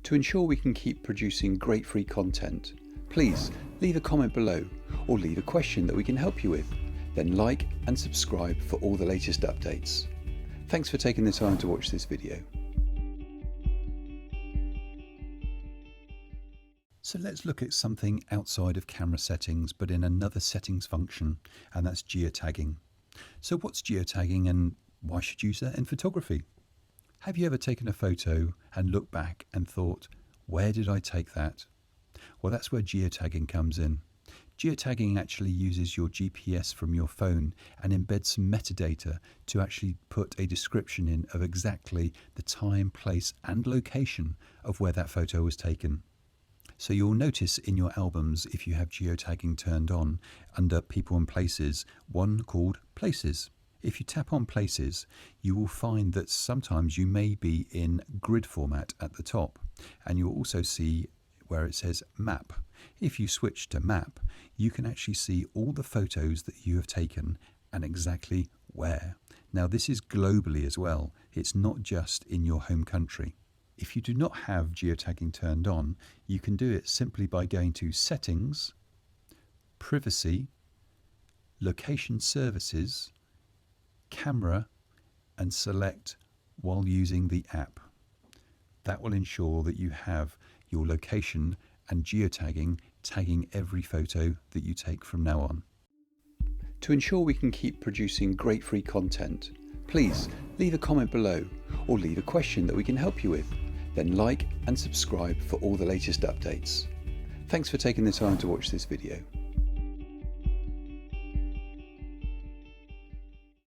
To ensure we can keep producing great free content, please leave a comment below or leave a question that we can help you with. Then like and subscribe for all the latest updates. Thanks for taking the time to watch this video. So let's look at something outside of camera settings, but in another settings function, and that's geotagging. So what's geotagging and why should you use that in photography? Have you ever taken a photo and looked back and thought, where did I take that? Well, that's where geotagging comes in. Geotagging actually uses your GPS from your phone and embeds some metadata to actually put a description in of exactly the time, place and location of where that photo was taken. So you'll notice in your albums, if you have geotagging turned on, under people and places, one called places. If you tap on places, you will find that sometimes you may be in grid format at the top, and you'll also see where it says map. If you switch to map, you can actually see all the photos that you have taken and exactly where. Now this is globally as well. It's not just in your home country. If you do not have geotagging turned on, you can do it simply by going to Settings, Privacy, Location Services, Camera, and select while using the app. That will ensure that you have your location and geotagging tagging every photo that you take from now on. To ensure we can keep producing great free content, please leave a comment below or leave a question that we can help you with. Then like and subscribe for all the latest updates. Thanks for taking the time to watch this video.